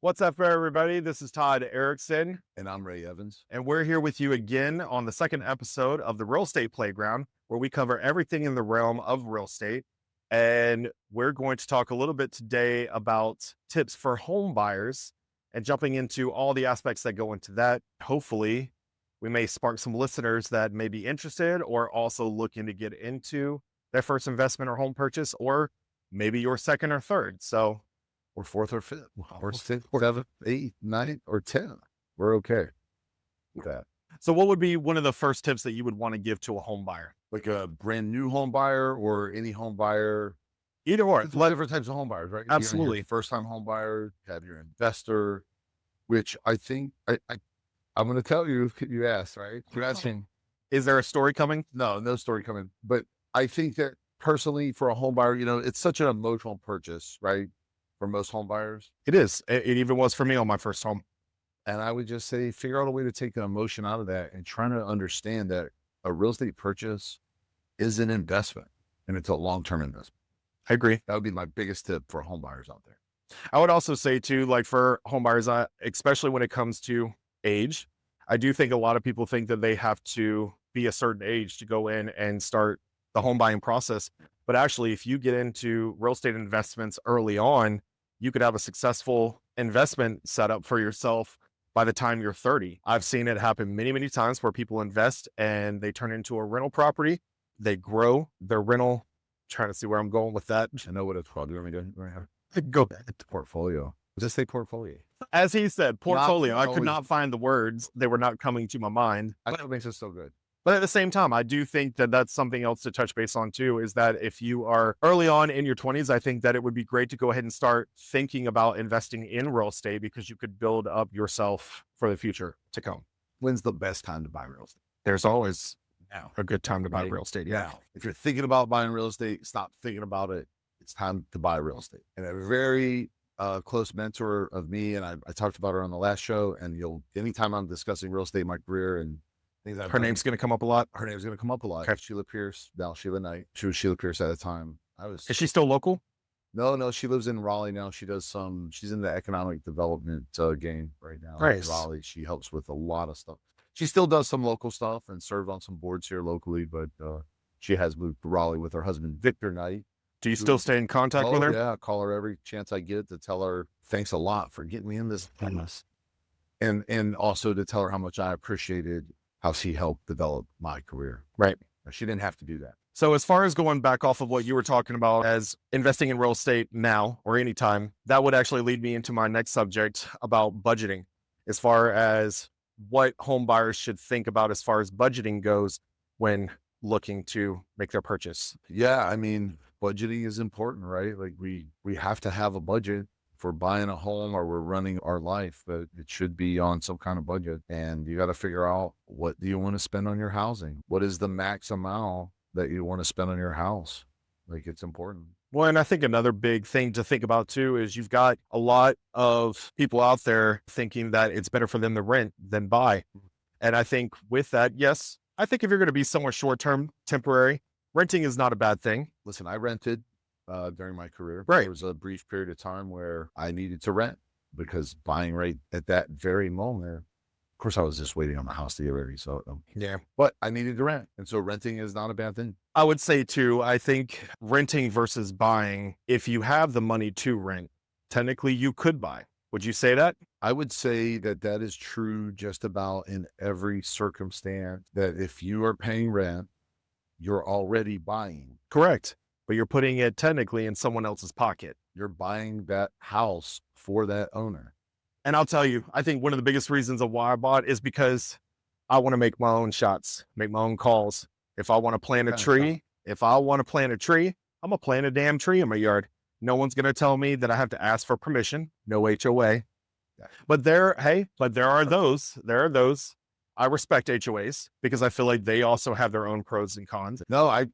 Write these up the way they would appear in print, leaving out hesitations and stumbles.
What's up, everybody? This is Todd Erickson, And I'm Ray Evans. and we're here with you again on the second episode of the Real Estate Playground, where we cover everything in the realm of real estate. And we're going to talk a little bit today about tips for home buyers and jumping into all the aspects that go into that. Hopefully, we may spark some listeners that may be interested or also looking to get into their first investment or home purchase, or maybe your second or third. So, Or fourth or fifth, or sixth, seventh, eighth, ninth, or 10th. We're okay with that. So what would be one of the first tips that you would want to give to a home buyer? Like a brand new home buyer or any home buyer. Either or. There's different types of home buyers, right? Absolutely. First time home buyer, you have your investor, which I think I'm going to tell you if you asked, right? You're asking. Is there a story coming? No story coming. But I think that personally for a home buyer, it's such an emotional purchase, right? For most home buyers. It is. It even was for me on my first home. And I would just say, figure out a way to take the emotion out of that and trying to understand that a real estate purchase is an investment and it's a long-term investment. I agree. That would be my biggest tip for home buyers out there. I would also say too, like for home buyers, especially when it comes to age, I do think a lot of people think that they have to be a certain age to go in and start the home buying process. But actually, if you get into real estate investments early on, you could have a successful investment set up for yourself by the time you're 30. I've seen it happen many, many times where people invest and they turn into a rental property. They grow their rental. Trying to see where I'm going with that. I know what it's called. You want me Go to portfolio? Just say portfolio. As he said, portfolio. I could always- not find the words. They were not coming to my mind. I know what makes it so good. But at the same time, I do think that that's something else to touch base on too, is that if you are early on in your 20s, I think that it would be great to go ahead and start thinking about investing in real estate because you could build up yourself for the future to come. When's the best time to buy real estate? There's always Now. a good time to buy Right. real estate. Now, if you're thinking about buying real estate, stop thinking about it. It's time to buy real estate. And a very close mentor of me, and I talked about her on the last show, and anytime I'm discussing real estate in my career and things I've Her done, name's going to come up a lot. her name's going to come up a lot. Okay. Sheila Pierce, now Sheila Knight. She was Sheila Pierce at the time. Is she still local? No, she lives in Raleigh now. She's in the economic development game right now. Nice. In Raleigh. She helps with a lot of stuff. She still does some local stuff and served on some boards here locally, but she has moved to Raleigh with her husband, Victor Knight. Do you still stay in contact with her? Yeah, I call her every chance I get to tell her thanks a lot for getting me in this business. And also to tell her how much I appreciated how she helped develop my career. Right. She didn't have to do that. So as far as going back off of what you were talking about as investing in real estate now or anytime, that would actually lead me into my next subject about budgeting, as far as what home buyers should think about as far as budgeting goes when looking to make their purchase. Yeah, I mean, budgeting is important, right? Like we have to have a budget for buying a home or we're running our life, but it should be on some kind of budget. And you got to figure out, what do you want to spend on your housing? What is the max amount that you want to spend on your house? Like, it's important. Well, and I think another big thing to think about too is you've got a lot of people out there thinking that it's better for them to rent than buy. And I think with that, yes, I think if you're going to be somewhat short-term, temporary, renting is not a bad thing. Listen, I rented during my career. Right. There was a brief period of time where I needed to rent because buying right at that very moment, of course, I was just waiting on the house to get ready. So, Yeah. but I needed to rent. And so renting is not a bad thing. I would say too, I think renting versus buying, if you have the money to rent, technically you could buy. Would you say that? I would say that that is true just about in every circumstance, that if you are paying rent, you're already buying. Correct. But you're putting it technically in someone else's pocket. You're buying that house for that owner. And I'll tell you, I think one of the biggest reasons of why I bought is because I want to make my own shots, make my own calls. If I want to plant a tree, I'm going to plant a damn tree in my yard. No one's going to tell me that I have to ask for permission. No HOA. But there are those. I respect HOAs because I feel like they also have their own pros and cons. No, I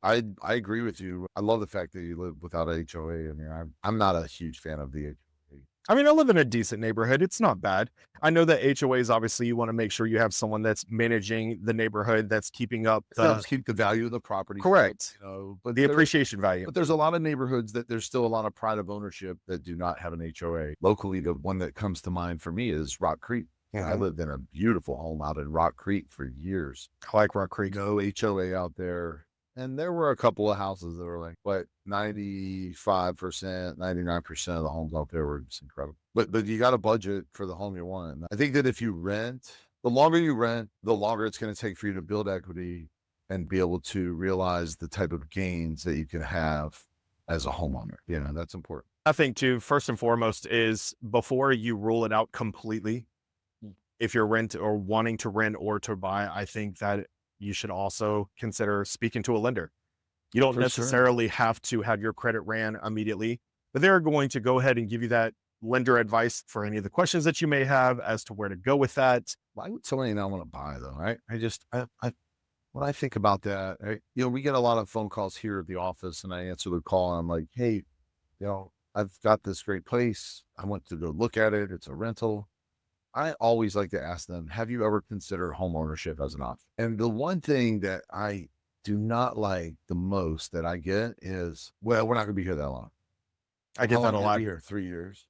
agree with you. I love the fact that you live without a HOA. I mean, I'm not a huge fan of the HOA. I mean, I live in a decent neighborhood. It's not bad. I know that HOAs, obviously, you want to make sure you have someone that's managing the neighborhood, that's keeping up It the helps keep the value of the properties up, correct, but the appreciation value. there's a lot of neighborhoods that there's still a lot of pride of ownership that do not have an HOA. Locally, the one that comes to mind for me is Rock Creek. I lived in a beautiful home out in Rock Creek for years. I like Rock Creek. No HOA out there. And there were a couple of houses that were like, what, 95%, 99% of the homes out there were just incredible. But you got a budget for the home you want. And I think that if you rent, the longer you rent, the longer it's going to take for you to build equity and be able to realize the type of gains that you can have as a homeowner. That's important. I think too, first and foremost, is before you rule it out completely, if you're rent or wanting to rent or to buy, I think that you should also consider speaking to a lender. You don't For sure. necessarily have to have your credit ran immediately, but they're going to go ahead and give you that lender advice for any of the questions that you may have as to where to go with that. Why would somebody not want to buy though? Right? When I think about that, we get a lot of phone calls here at the office, and I answer the call. And I'm like, hey, I've got this great place. I want to go look at it. It's a rental. I always like to ask them, have you ever considered home ownership as an option? And the one thing that I do not like the most that I get is, well, we're not going to be here that long. I get How that long a are you lot. be here? 3 years.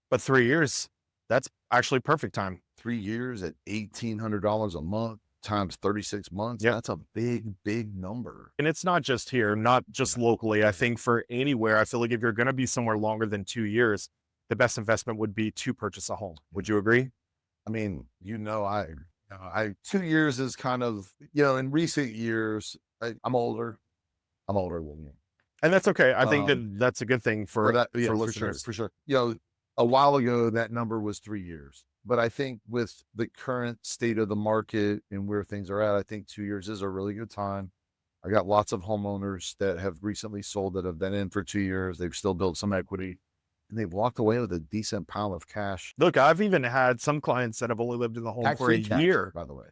But 3 years, that's actually perfect time. 3 years at $1,800 a month times 36 months. Yeah. That's a big, big number. And it's not just here, not just locally. I think for anywhere, I feel like if you're going to be somewhere longer than 2 years, the best investment would be to purchase a home. Would you agree? I mean, I 2 years is kind of, in recent years, I'm older. I'm older than you. And that's okay. I think that that's a good thing for that, for for sure, listeners. for sure. A while ago, that number was 3 years. But I think with the current state of the market and where things are at, I think 2 years is a really good time. I got lots of homeowners that have recently sold that have been in for 2 years. They've still built some equity, and they've walked away with a decent pile of cash. Look, I've even had some clients that have only lived in the home for a Tax-free cash, year, by the way.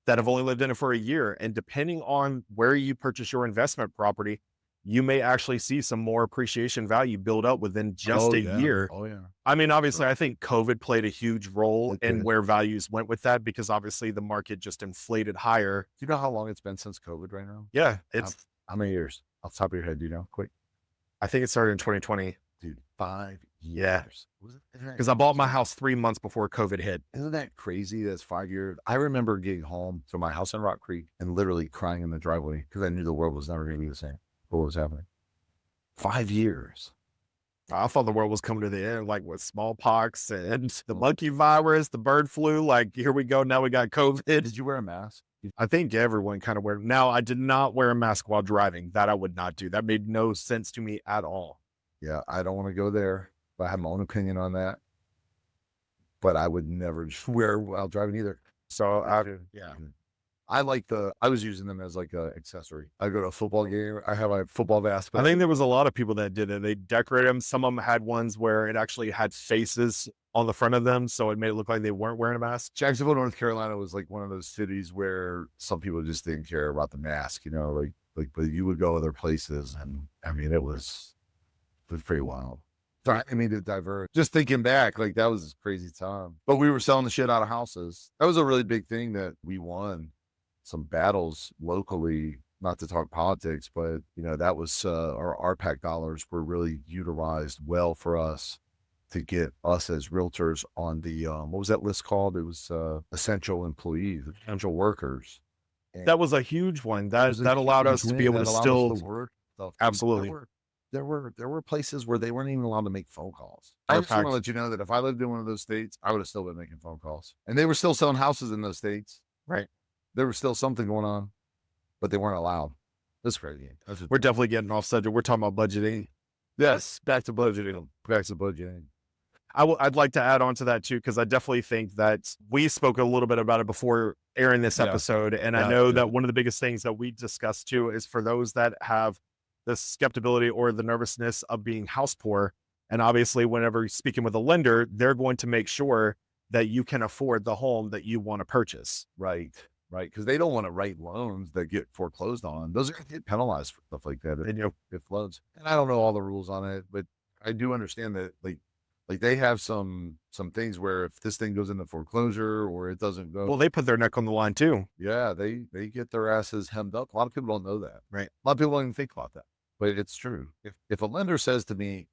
that have only lived in it for a year. And depending on where you purchase your investment property, you may actually see some more appreciation value build up within just a year. Oh, yeah. I mean, obviously, I think COVID played a huge role It in did. where values went with that because obviously the market just inflated higher. Do you know how long it's been since COVID right now? Yeah, it's, How many years? Off the top of your head, do you know? Quick. I think it started in 2020 Dude, 5 Yeah. years. because I bought my house 3 months before COVID hit. Isn't that crazy? That's 5 years. I remember getting home to my house in Rock Creek and literally crying in the driveway because I knew the world was never going to be the same. What was happening? 5 years. I thought the world was coming to the end, like with smallpox and the monkey virus, the bird flu. Like, here we go. Now we got COVID. Did you wear a mask? I think everyone kind of wear. Now, I did not wear a mask while driving. That I would not do. That made no sense to me at all. Yeah, I don't want to go there, but I have my own opinion on that. But I would never wear while driving either. So, Yeah. I was using them as like a accessory. I go to a football game. I have a football vest. I think there was a lot of people that did it. They decorated them. Some of them had ones where it actually had faces on the front of them, so it made it look like they weren't wearing a mask. Jacksonville, North Carolina was like one of those cities where some people just didn't care about the mask, but you would go other places, and I mean, it was pretty wild. Sorry, I mean to divert. Just thinking back, like that was a crazy time. But we were selling the shit out of houses. That was a really big thing that we won some battles locally, not to talk politics, but that was our RPAC dollars were really utilized well for us to get us as realtors on the what was that list called? It was essential employees, essential workers. And That was a huge one. it That was a that allowed huge us to win be able that to allowed us still to work stuff. absolutely. There were places where they weren't even allowed to make phone calls. I just want to RPACs. let you know that if I lived in one of those states, I would have still been making phone calls, and they were still selling houses in those states. Right. There was still something going on, but they weren't allowed. That's crazy. We're definitely getting off subject. We're talking about budgeting. Yes, back to budgeting. Back to budgeting. I'd like to add on to that too, because I definitely think that we spoke a little bit about it before airing this Yeah. episode. And I Yeah, know yeah. that one of the biggest things that we discussed too is for those that have the skepticism or the nervousness of being house poor. And obviously, whenever you're speaking with a lender, they're going to make sure that you can afford the home that you want to purchase. Right. Because they don't want to write loans that get foreclosed on. Those are going to get penalized for stuff like that. And If loans, and I don't know all the rules on it, but I do understand that like Like they have some things where if this thing goes into foreclosure or it doesn't go, Well, they put their neck on the line too. yeah, they get their asses hemmed up. A lot of people don't know that. Right. A lot of people don't even think about that, but it's true. If a lender says to me,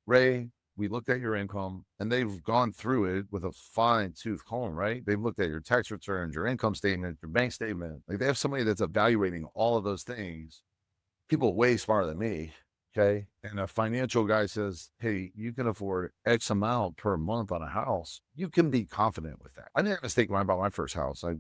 Ray, we looked at your income and they've gone through it with a fine tooth comb, right? They've looked at your tax returns, your income statement, your bank statement. Like they have somebody that's evaluating all of those things. People way smarter than me. Okay. And a financial guy says, hey, you can afford X amount per month on a house. You can be confident with that. I made a mistake when I bought my first house. I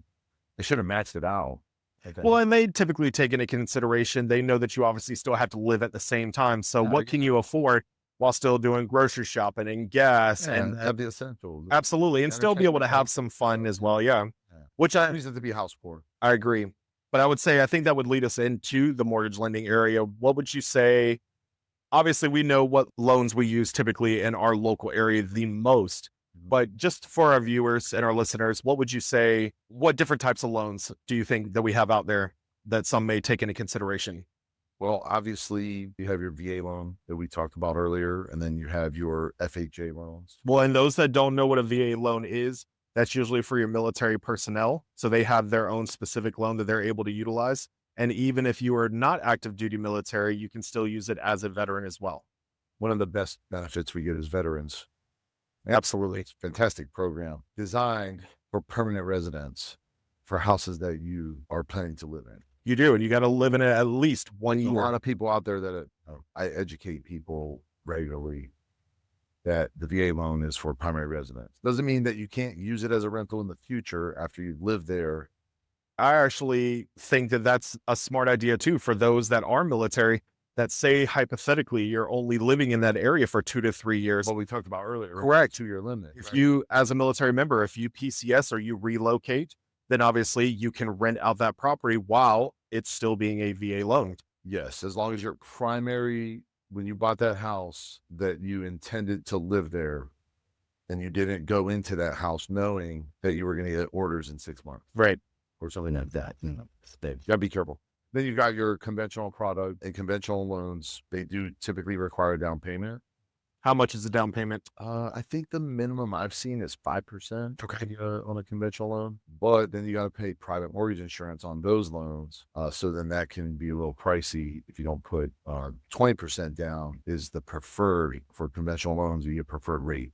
should have matched it out. Okay. Well, and they typically take into consideration, they know that you obviously still have to live at the same time. So Yeah, what can you afford while still doing grocery shopping and gas yeah, and that'd be essential. absolutely, and still be able to Entertainment, right? have some fun as well. Yeah. Yeah. Which It needs to be house poor. I agree. But I would say, I think that would lead us into the mortgage lending area. What would you say? Obviously, we know what loans we use typically in our local area the most, but just for our viewers and our listeners, what would you say? What different types of loans do you think that we have out there that some may take into consideration? Well, obviously, you have your VA loan that we talked about earlier, and then you have your FHA loans. Well, and those that don't know what a VA loan is, that's usually for your military personnel. So they have their own specific loan that they're able to utilize. And even if you are not active duty military, you can still use it as a veteran as well. One of the best benefits we get as veterans. Absolutely. It's a fantastic program designed for permanent residents for houses that you are planning to live in. You do. And you got to live in it at least 1 There's a year. lot of people out there that I educate people regularly that the VA loan is for primary residence. Doesn't mean that you can't use it as a rental in the future after you live there. I actually think that that's a smart idea too for those that are military that say hypothetically you're only living in that area for 2 to 3 years. What we talked about earlier. Correct. 2-year limit. If right? you, as a military member, if you PCS or you relocate, then obviously you can rent out that property while it's still being a VA loan. Yes, as long as your primary, when you bought that house, that you intended to live there and you didn't go into that house knowing that you were going to get orders in 6 months Right. or something like that. You gotta be careful. Then you got your conventional product and conventional loans. They do typically require a down payment. How much is the down payment? I think the minimum I've seen is 5%. Okay. On a conventional loan, but then you got to pay private mortgage insurance on those loans. So then that can be a little pricey if you don't put 20% down is the preferred for conventional loans. You get preferred rate.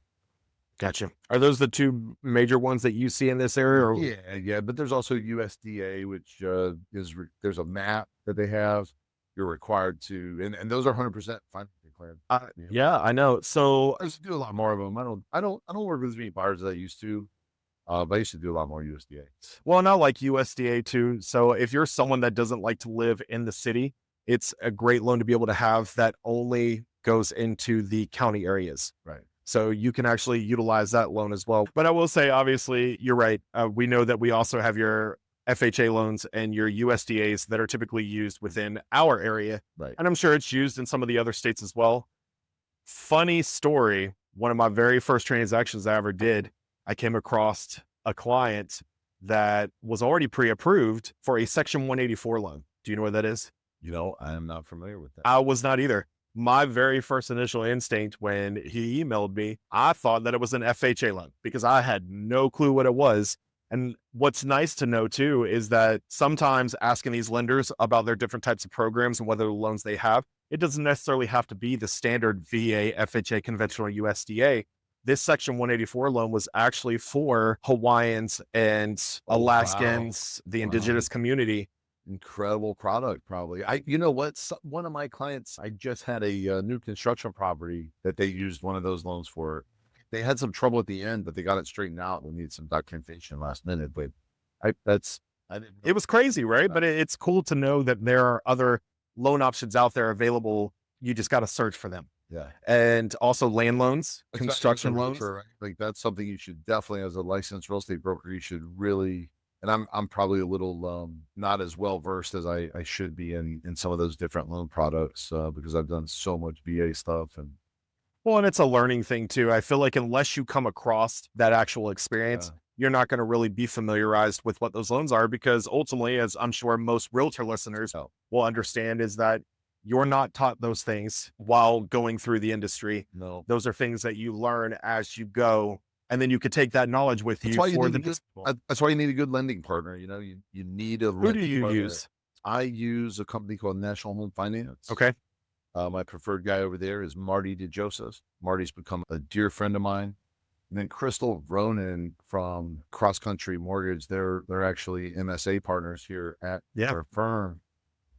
Gotcha. Are those the two major ones that you see in this area? Or? Yeah. But there's also USDA, which there's a map that they have. You're required to, and those are 100% financially declared. Yeah, I know. So I used to do a lot more of them. I don't work with as many buyers as I used to. But I used to do a lot more USDA. well, and I like USDA too. So if you're someone that doesn't like to live in the city, it's a great loan to be able to have that only goes into the county areas. Right. So you can actually utilize that loan as well. But I will say, obviously, you're right. We know that we also have your FHA loans and your USDAs that are typically used within our area. Right. And I'm sure it's used in some of the other states as well. Funny story. One of my very first transactions I ever did, I came across a client that was already pre-approved for a Section 184 loan. Do you know what that is? I am not familiar with that. I was not either. My very first initial instinct when he emailed me, I thought that it was an FHA loan because I had no clue what it was. And what's nice to know too is that sometimes asking these lenders about their different types of programs and whether the loans they have, it doesn't necessarily have to be the standard VA, FHA, conventional USDA. This Section 184 loan was actually for Hawaiians and Alaskans, the indigenous community. Incredible product, probably. One of my clients, I just had a new construction property that they used one of those loans for. They had some trouble at the end, but they got it straightened out. We need some documentation last minute, but I didn't. It was crazy, right? But it's cool to know that there are other loan options out there available. You just got to search for them. Yeah. And also land loans, construction loans. Right? Like that's something you should definitely, as a licensed real estate broker, you should really. And I'm probably a little not as well versed as I should be in some of those different loan products because I've done so much VA stuff. And well, and it's a learning thing too. I feel like unless you come across that actual experience, you're not going to really be familiarized with what those loans are because ultimately, as I'm sure most realtor listeners will understand, is that You're not taught those things while going through the industry. No. Those are things that you learn as you go, and then you could take that knowledge with That's you why you for need the a good, next one. that's why you need a good lending partner. You need a Who do lending you partner. use? I use a company called National Home Finance. Okay. My preferred guy over there is Marty DeJoseph. Marty's become a dear friend of mine. And then Crystal Ronan from Cross Country Mortgage, they're actually MSA partners here at our firm.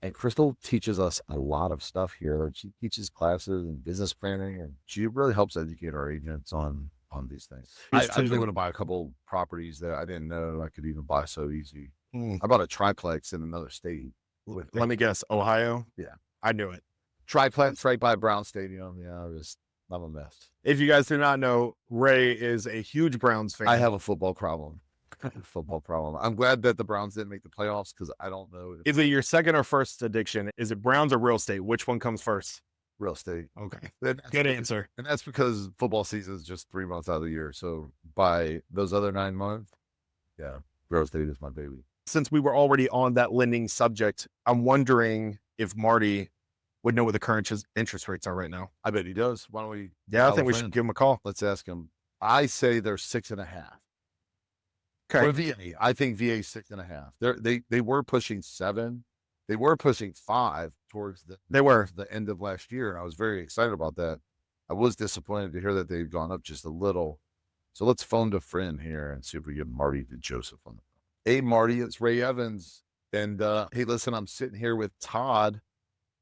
And Crystal teaches us a lot of stuff here. She teaches classes and business planning, and she really helps educate our agents on these things. I really want to buy a couple properties that I didn't know I could even buy so easy. I bought a triplex in another state. Let me guess, Ohio? Yeah. I knew it. Triplex right by Brown Stadium. Yeah, I'm a mess. If you guys do not know, Ray is a huge Browns fan. I have a football problem. I'm glad that the Browns didn't make the playoffs because I don't know. Is it your second or first addiction? Is it Browns or real estate? Which one comes first? Real estate. Okay. Good answer. And that's because football season is just 3 months out of the year. So by those other 9 months, yeah, real estate is my baby. Since we were already on that lending subject, I'm wondering if Marty would know what the current interest rates are right now. I bet he does. Why don't we? Yeah, I think we should give him a call. Let's ask him. I say they're 6.5. Okay. For VA, I think VA 6.5. They were pushing 7. They were pushing 5 towards the end of last year, and I was very excited about that. I was disappointed to hear that they've gone up just a little. So let's phone a friend here and see if we get Marty DeJoseph on the phone. Hey, Marty, it's Ray Evans. And hey, listen, I'm sitting here with Todd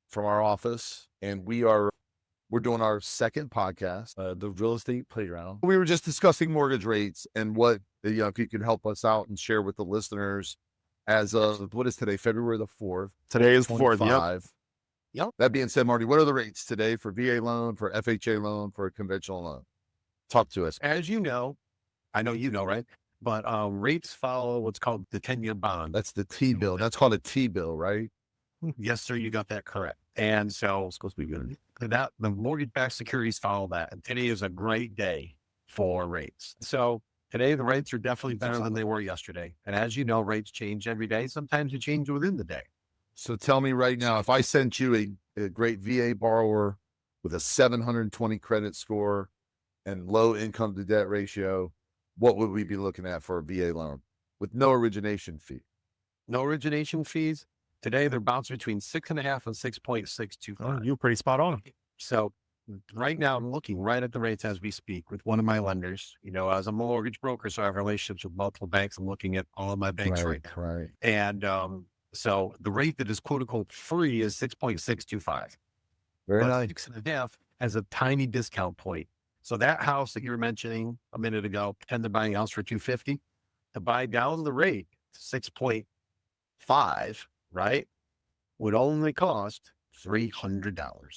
from our office, and we're doing our second podcast, the Real Estate Playground. We were just discussing mortgage rates and what, if you could help us out and share with the listeners as of, what is today, February the 4th? Today is 4th, Yep. That being said, Marty, what are the rates today for VA loan, for FHA loan, for a conventional loan? Talk to us. As you know, I know you know, right? But rates follow what's called the 10-year bond. That's the T-bill. That's called a T-bill, right? Yes, sir. You got that correct. And so It's supposed to be good. that the mortgage-backed securities follow that. And today is a great day for rates. So today the rates are definitely better than they were yesterday. And as you know, rates change every day. Sometimes they change within the day. So tell me right now, if I sent you a great VA borrower with a 720 credit score and low income to debt ratio, what would we be looking at for a VA loan with no origination fee? No origination fees. Today they're bouncing between 6.5 and 6.625. Oh, you're pretty spot on. So right now I'm looking right at the rates as we speak with one of my lenders. As a mortgage broker, so I have relationships with multiple banks. I'm looking at all of my banks right now. Right. And so the rate that is quote unquote free is 6.625. Very But nice. 6.5 has a tiny discount point. So that house that you were mentioning a minute ago, pretend they're buying a house for $250, to buy down the rate to 6.5, right, would only cost $300.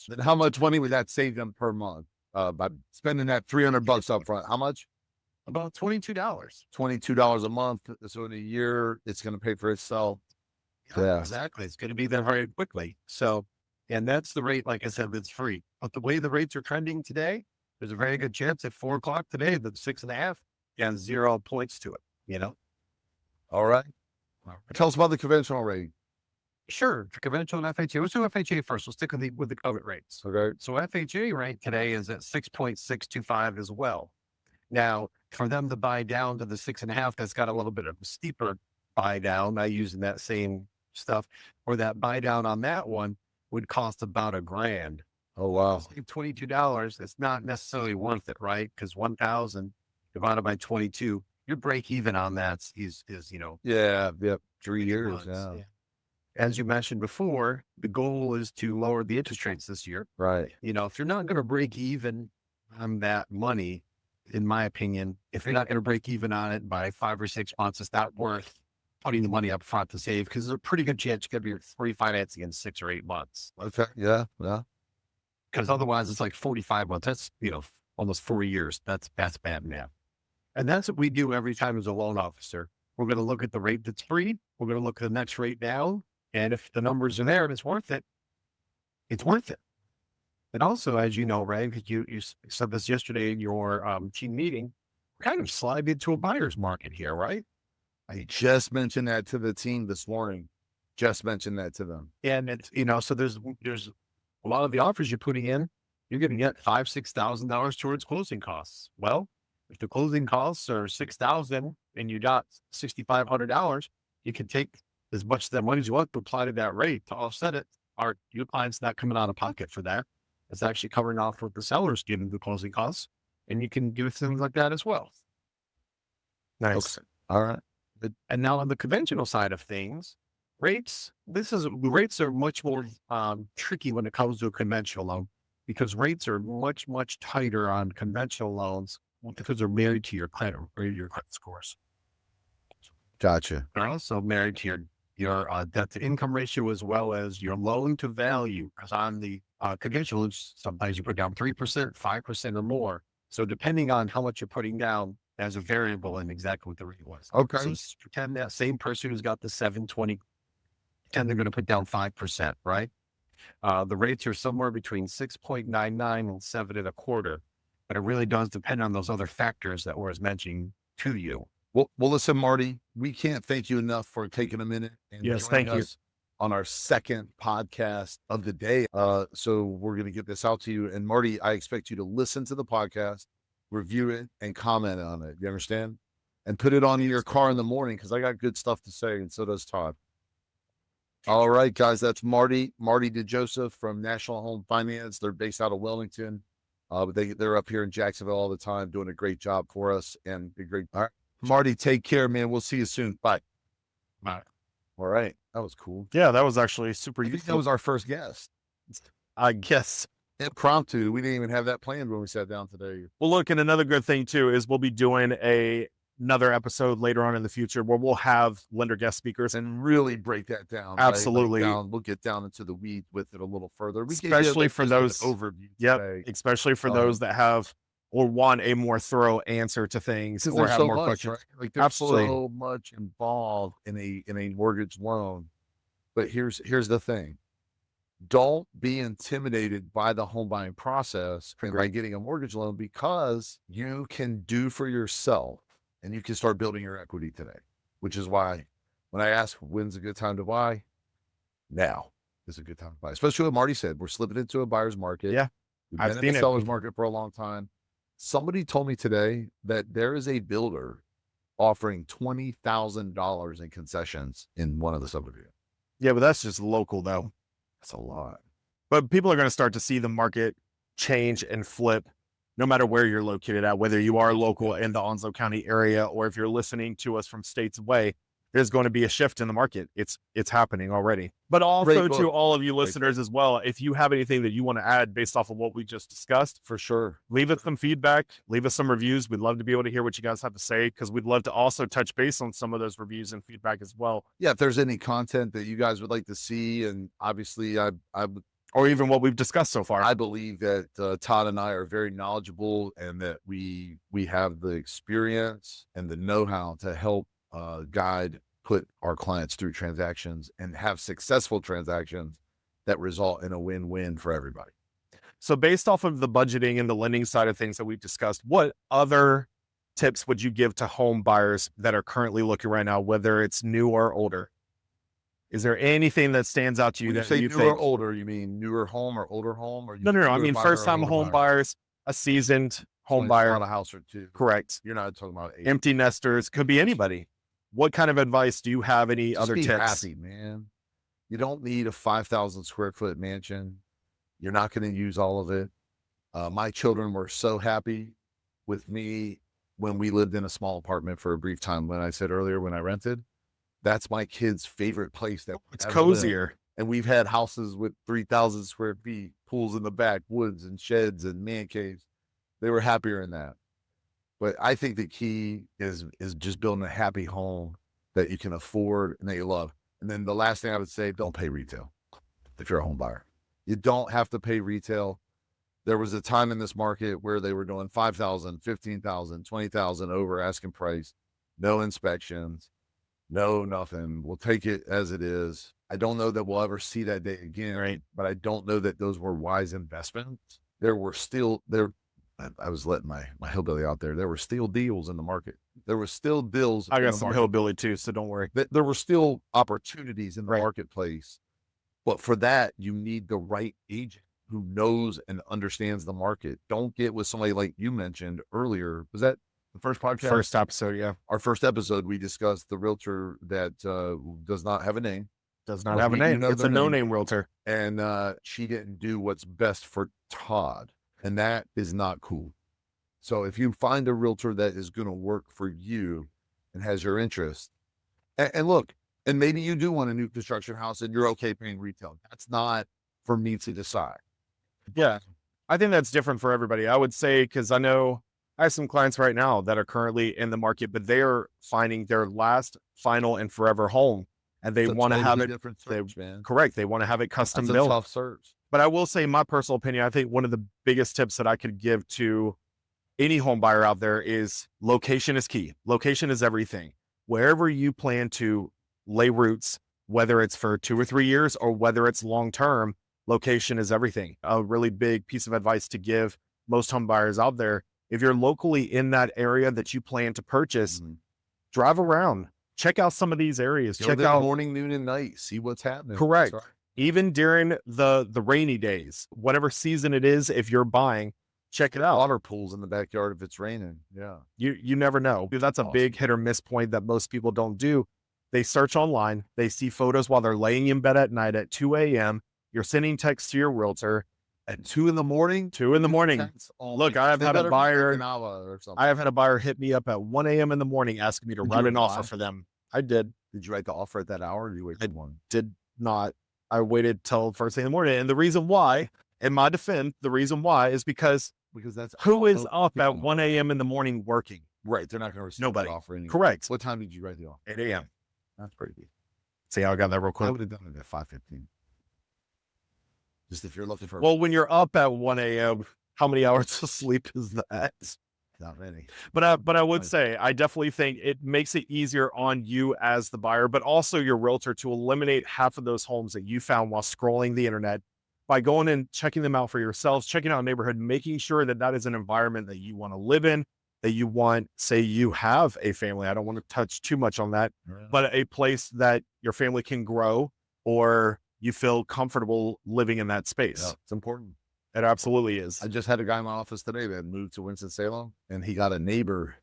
Then how much money would that save them per month by spending that $300 up front? How much? About $22. $22 a month. So in a year, it's going to pay for itself. Yeah. Exactly. It's going to be there very quickly. So, and that's the rate, like I said, that's free. But the way the rates are trending today, there's a very good chance at 4 o'clock today that 6.5 and 0 points to it, All right. Tell us about the conventional rate. Sure. For conventional and FHA. Let's do FHA first. We'll stick with the covenant rates. Okay. So FHA rate today is at 6.625 as well. Now, for them to buy down to the 6.5, that's got a little bit of a steeper buy down by using that same stuff, or that buy down on that one would cost about $1,000. Oh, wow. $22, it's not necessarily worth it, right? Because 1,000 divided by 22, your break even on that is Yeah. Yep. 3 years. months. Yeah. As you mentioned before, the goal is to lower the interest rates this year. Right. If you're not going to break even on that money, in my opinion, if you're not going to break even on it by 5 or 6 months, it's not worth putting the money up front to save, because there's a pretty good chance you're going to be refinancing in 6 or 8 months. Okay. Yeah. Yeah. Because otherwise it's like 45 months. That's, almost 4 years. That's bad math. And that's what we do every time as a loan officer. We're going to look at the rate that's free. We're going to look at the next rate down. And if the numbers are there and it's worth it, it's worth it. And also, as you know, Ray, because you said this yesterday in your team meeting, we're kind of sliding into a buyer's market here, right? I just mentioned that to the team this morning. Just mentioned that to them. And it's, so there's a lot of the offers you're putting in, you're going to get $5,000-$6,000 towards closing costs. Well, if the closing costs are $6,000 and you got $6,500, you can take as much of that money as you want to apply to that rate to offset it. Your client's not coming out of pocket for that. It's actually covering off what the seller's giving the closing costs. And you can do things like that as well. Nice. Okay. All right. And now on the conventional side of things, rates are much more tricky when it comes to a conventional loan, because rates are much, much tighter on conventional loans because they're married to your credit or your credit scores. Gotcha. They're also married to your debt to income ratio, as well as your loan to value. Because on the conventional, sometimes you put down 3%, 5% or more. So depending on how much you're putting down, as a variable and exactly what the rate was. Okay. So pretend that same person who's got the 720, pretend they're going to put down 5%, right? The rates are somewhere between 6.99 and 7.25, but it really does depend on those other factors that was mentioning to you. Well, listen, Marty, we can't thank you enough for taking a minute and Yes, joining thank you. us on our second podcast of the day. So we're going to get this out to you. And Marty, I expect you to listen to the podcast, review it, and comment on it. You understand? And put it on in your car in the morning, because I got good stuff to say, and so does Todd. All right, guys, that's Marty DeJoseph from National Home Finance. They're based out of Wellington, but they're up here in Jacksonville all the time, doing a great job for us and a great. All right, Marty, take care, man. We'll see you soon. Bye. Bye. All right, that was cool. Yeah, that was actually super I think that useful. was our first guest. I guess. Impromptu. We didn't even have that planned when we sat down today. Well, look, and another good thing too is we'll be doing another episode later on in the future where we'll have lender guest speakers. And really break that down. right? Absolutely. We'll get down into the weeds with it a little further. We gave you, Especially like, for just an those- overview. Yep. today. Especially for those that have or want a more thorough answer to things, Because or there's have so more much, questions. right? Like there's Absolutely. so much involved in a mortgage loan. But here's the thing. Don't be intimidated by the home buying process and by getting a mortgage loan, because you can do for yourself and you can start building your equity today, which is why when I ask when's a good time to buy, now is a good time to buy. Especially what Marty said, we're slipping into a buyer's market. Yeah, We've I've been in seen the it. seller's market for a long time. Somebody told me today that there is a builder offering $20,000 in concessions in one of the subdivisions. Yeah, but that's just local though. That's a lot. But people are going to start to see the market change and flip no matter where you're located at, whether you are local in the Onslow County area or if you're listening to us from states away. There's going to be a shift in the market. It's happening already. But also Great book. to all of you Great listeners as well, if you have anything that you want to add based off of what we just discussed, For sure. leave us some feedback, leave us some reviews. We'd love to be able to hear what you guys have to say, because we'd love to also touch base on some of those reviews and feedback as well. Yeah, if there's any content that you guys would like to see, and obviously Or even what we've discussed so far. I believe that Todd and I are very knowledgeable, and that we have the experience and the know-how to help guide, put our clients through transactions and have successful transactions that result in a win-win for everybody. So based off of the budgeting and the lending side of things that we've discussed, what other tips would you give to home buyers that are currently looking right now, whether it's new or older? Is there anything that stands out to you When you that say you newer think? or older, you mean newer home or older home? Or No. I mean, first-time home buyers, a seasoned home buyer. on a house or two. Correct. You're not talking about age. Empty nesters, could be anybody. What kind of advice do you have? Any Just other be tips? happy, man. You don't need a 5,000 square foot mansion. You're not going to use all of it. My children were so happy with me when we lived in a small apartment for a brief time. When I said earlier, when I rented, that's my kids' favorite place. That It's ever lived. cozier. And we've had houses with 3,000 square feet, pools in the back, woods and sheds and man caves. They were happier in that. But I think the key is just building a happy home that you can afford and that you love. And then the last thing I would say, don't pay retail if you're a home buyer. You don't have to pay retail. There was a time in this market where they were doing 5,000, 15,000, 20,000 over asking price, no inspections, no nothing. We'll take it as it is. I don't know that we'll ever see that day again, Right. but I don't know that those were wise investments. There were still I was letting my hillbilly out there. There were still deals in the market. There were still deals. I in got the some market. hillbilly too, so don't worry. There were still opportunities in the Right. marketplace. But for that, you need the right agent. who knows and understands the market. Don't get with somebody like you mentioned earlier. Was that the first podcast? First episode, yeah. Our first episode, we discussed the realtor that does not have a name. Does not Well, have a you name. know It's a their name. no-name realtor. And she didn't do what's best for Todd. And that is not cool. So if you find a realtor that is going to work for you and has your interest, and look, and maybe you do want a new construction house and you're okay paying retail. That's not for me to decide. Yeah. I think that's different for everybody. I would say, because I know I have some clients right now that are currently in the market, but they are finding their last, final, and forever home. And they It's a want to have totally it different search, man. correct. They want to have it custom That's a built. tough search. But I will say, my personal opinion, I think one of the biggest tips that I could give to any home buyer out there is location is key. Location is everything. Wherever you plan to lay roots, whether it's for 2 or 3 years or whether it's long-term, location is everything. A really big piece of advice to give most home buyers out there, if you're locally in that area that you plan to purchase, drive around, check out some of these areas. Go Check there out morning, noon, and night. See what's happening. correct. That's right. Even during the rainy days, whatever season it is, if you're buying, check it out. Water pools in the backyard if it's raining. Yeah. You never know. That's a Awesome. big hit or miss point that most people don't do. They search online, they see photos while they're laying in bed at night at 2 a.m. You're sending texts to your realtor At 2 in the morning? 2 in the morning. That's all Look, me. I have They had a better be buyer- taking Ava or something. I have had a buyer hit me up at 1 a.m. in the morning asking me to Did write you an offer reply? for them. I did Did you write the offer at that hour or did you wait for one? not. I waited till first thing in the morning. And the reason why, in my defense, the reason why is because Because that's who is up at people- 1 a.m. in the morning working? Right. They're not going to receive Nobody. the offer anyway. Correct. What time did you write the offer? 8 a.m. That's pretty good. See how I got that real I quick? would have done it at 5:15. Just if you're looking for Well, when you're up at 1 a.m., how many hours of sleep is that? not many. But I would Right. say, I definitely think it makes it easier on you as the buyer, but also your realtor to eliminate half of those homes that you found while scrolling the internet by going and checking them out for yourselves, checking out a neighborhood, making sure that that is an environment that you want to live in, that you want, say you have a family. I don't want to touch too much on that, but a place that your family can grow or you feel comfortable living in that space. Yeah, it's important. It absolutely is. I just had a guy in my office today that moved to Winston-Salem and he got a neighbor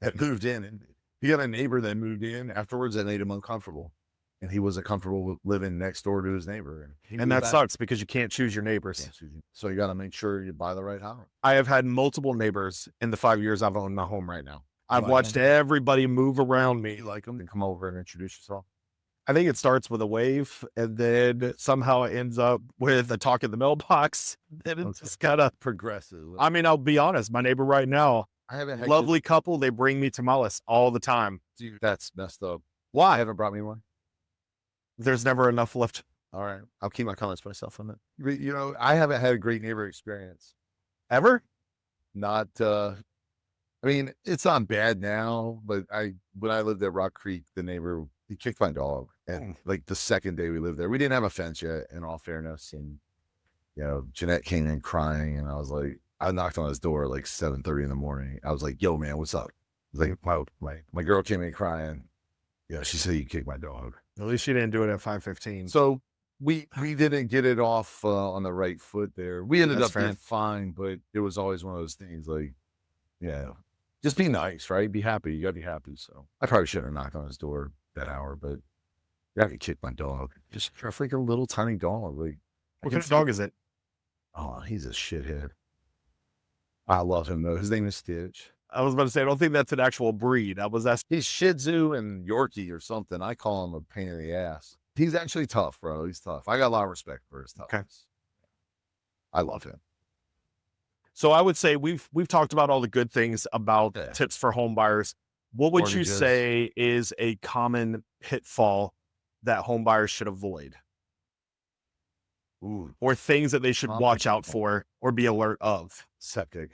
that moved in. And he got a neighbor that moved in afterwards that made him uncomfortable. And he wasn't comfortable with living next door to his neighbor. He And moved that back. sucks because you can't choose your neighbors. Can't choose you. So you got to make sure you buy the right house. I have had multiple neighbors in the 5 years I've owned my home right now. I've like watched them? everybody move around me. You like them? Then come over and introduce yourself. I think it starts with a wave and then somehow it ends up with a talk in the mailbox. And it's Okay. just kind of, Progressive. I mean, I'll be honest, my neighbor right now, I haven't had lovely couple, they bring me tamales all the time. Dude, that's messed up. Why? Haven't brought me one. There's never enough left. All right. I'll keep my comments to myself on that. But, you know, I haven't had a great neighbor experience. Ever? Not, I mean, it's not bad now, but when I lived at Rock Creek, the neighbor, he kicked my dog. And like the second day we lived there, we didn't have a fence yet, in all fairness. And, you know, Jeanette came in crying and I was like, I knocked on his door at like 7:30 in the morning. I was like, yo, man, what's up? I was like, wow, my girl came in crying. Yeah, she said you kicked my dog. At least you didn't do it at 5:15. So we didn't get it off on the right foot there. We ended That's up fair. being fine, but it was always one of those things like, yeah, just be nice, right? Be happy. You gotta be happy. So I probably shouldn't have knocked on his door that hour, but I could kick my dog. Just a freaking little tiny dog. Like, What kind of dog is it? oh, he's a shithead. I love him though. His name is Stitch. I was about to say, I don't think that's an actual breed. I was asking. He's Shih Tzu and Yorkie or something. I call him a pain in the ass. He's actually tough, bro. He's tough. I got a lot of respect for his toughness. I love him. So I would say we've talked about all the good things about Yeah. tips for home buyers. What would you Mortgages. say is a common pitfall that home buyers should avoid, Ooh, or things that they should Common watch out pitfall. for or be alert of? septic.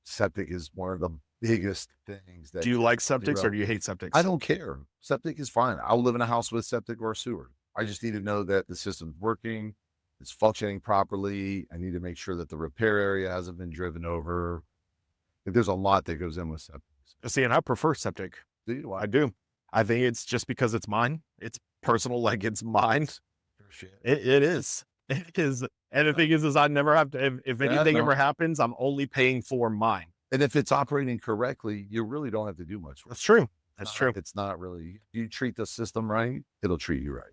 Septic is one of the biggest things that Do you like septics zero. or do you hate septics? I don't care. Septic is fine. I'll live in a house with septic or sewer. I just need to know that the system's working, it's functioning properly. I need to make sure that the repair area hasn't been driven over. There's a lot that goes in with septic. See, and I prefer septic. Do you? I do. I think it's just because it's mine. It's personal, like it's mine. Shit. It is. It is. And the thing is I never have to, if anything ever happens, I'm only paying for mine. And if it's operating correctly, you really don't have to do much. That's true. That's true. It's not really, you treat the system right, it'll treat you right.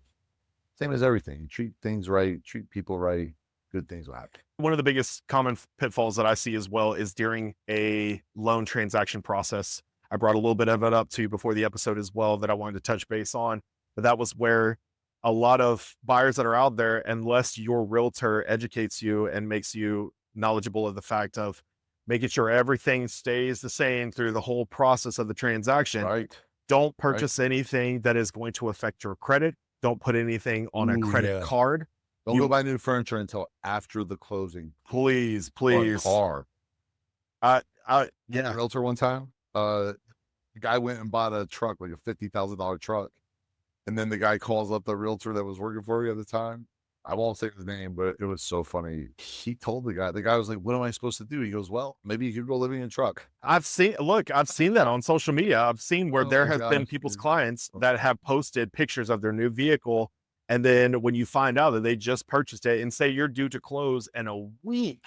Same as everything. You treat things right, treat people right, good things will happen. One of the biggest common pitfalls that I see as well is during a loan transaction process. I brought a little bit of it up to you before the episode as well that I wanted to touch base on, but that was where a lot of buyers that are out there, unless your realtor educates you and makes you knowledgeable of the fact of making sure everything stays the same through the whole process of the transaction, Right. don't purchase anything that is going to affect your credit. Don't put anything on a credit card. Don't go buy new furniture until after the closing. Please, Or a please. car. Yeah. Realtor one time, the guy went and bought a truck, like a $50,000 truck. And then the guy calls up the realtor that was working for you at the time. I won't say his name, but it was so funny. He told the guy was like, what am I supposed to do? He goes, well, maybe you could go living in a truck. I've seen that on social media. I've seen where there my has been gosh, people's dude. clients that have posted pictures of their new vehicle. And then when you find out that they just purchased it and say you're due to close in a week,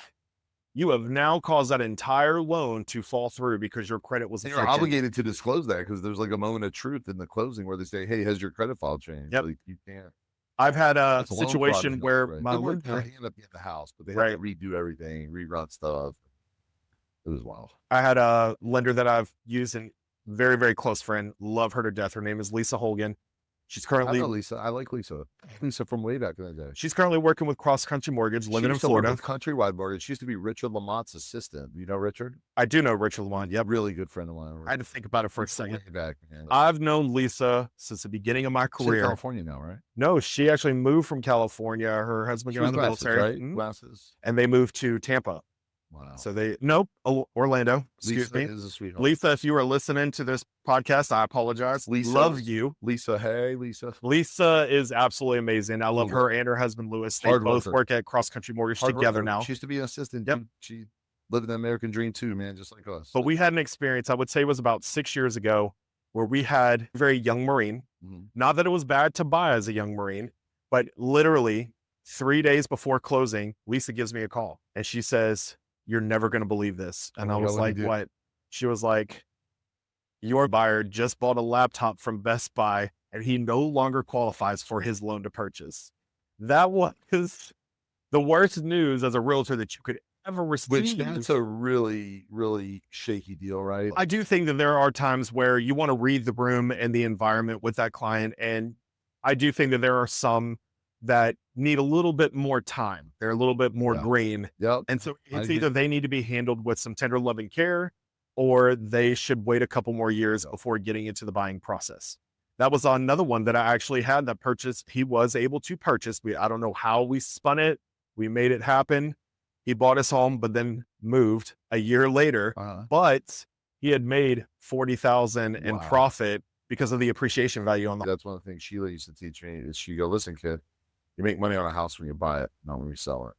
you have now caused that entire loan to fall through because your credit was And you're affected. obligated to disclose that because there's like a moment of truth in the closing where they say, hey, has your credit file changed? Yep. Like, you can't. I've had a It's a loan situation fraud, where right? my It worked lender, out. He ended up getting the house, but they had to redo everything, rerun stuff. It was wild. I had a lender that I've used and very, very close friend. Love her to death. Her name is Lisa Holgan. She's I currently know Lisa. I like Lisa. Lisa from way back in the day. she's currently working with Cross Country Mortgage, living in used to work Florida. with Countrywide Mortgage. She used to be Richard Lamont's assistant. You know Richard? I do know Richard Lamont. Yep. Really good friend of mine. I had to think about it for a second. Way back, man. I've known Lisa since the beginning of my She's in career. California now, right? No, she actually moved from California. Her husband got out of the military, right? Mhm. Glasses. and they moved to Tampa. Wow. So Orlando. Excuse Lisa me. is a sweetheart. Lisa, if you are listening to this podcast, I apologize. Lisa. Love you. Lisa, hey, Lisa. Lisa is absolutely amazing. I love Hard her and her husband, Lewis. They Hard both worker. work at Cross Country Mortgage Hard together worker. now. She used to be an assistant. Yep. She lived the American dream too, man, just like us. But we had an experience, I would say it was about 6 years ago, where we had a very young Marine. Mhm. Not that it was bad to buy as a young Marine, but literally 3 days before closing, Lisa gives me a call and she says, you're never going to believe this. And I was like, what? She was like, your buyer just bought a laptop from Best Buy and he no longer qualifies for his loan to purchase. That was the worst news as a realtor that you could ever receive. Which that's a really, really shaky deal, right? I do think that there are times where you want to read the room and the environment with that client. And I do think that there are some that need a little bit more time. They're a little bit more green. Yep. And so it's I either they need to be handled with some tender loving care or they should wait a couple more years before getting into the buying process. That was another one that I actually had that purchased. He was able to purchase. I don't know how we spun it. We made it happen. He bought his home, but then moved a year later. But he had made $40,000 in profit because of the appreciation value on the. That's one of the things Sheila used to teach me. Is she go, listen, kid, you make money on a house when you buy it, not when you sell it.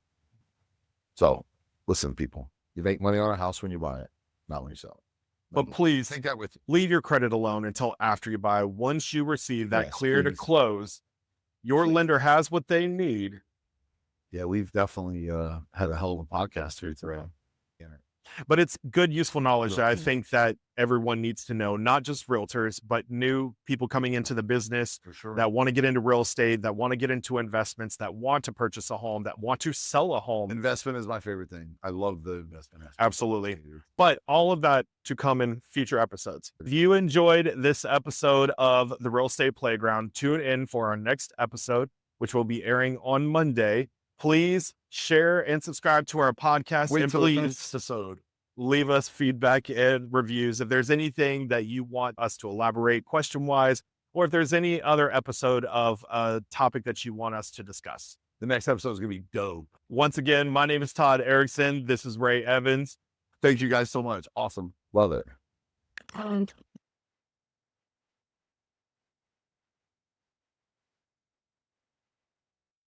So, listen, people, you make money on a house when you buy it, not when you sell it. But please Take that with you. leave your credit alone until after you buy. Once you receive that Yes, clear to please. close, your lender has what they need. Yeah, we've definitely had a hell of a podcast here today. But it's good, useful knowledge that I think that everyone needs to know, not just realtors, but new people coming into the business For sure. that want to get into real estate, that want to get into investments, that want to purchase a home, that want to sell a home. Investment is my favorite thing. I love the investment aspect. Absolutely. But all of that to come in future episodes. If you enjoyed this episode of The Real Estate Playground, tune in for our next episode, which will be airing on Monday. Please share and subscribe to our podcast. Wait and till the please next episode. leave us feedback and reviews. If there's anything that you want us to elaborate question-wise, or if there's any other episode of a topic that you want us to discuss. The next episode is going to be dope. Once again, my name is Todd Erickson. This is Ray Evans. Thank you guys so much. Awesome. Love it.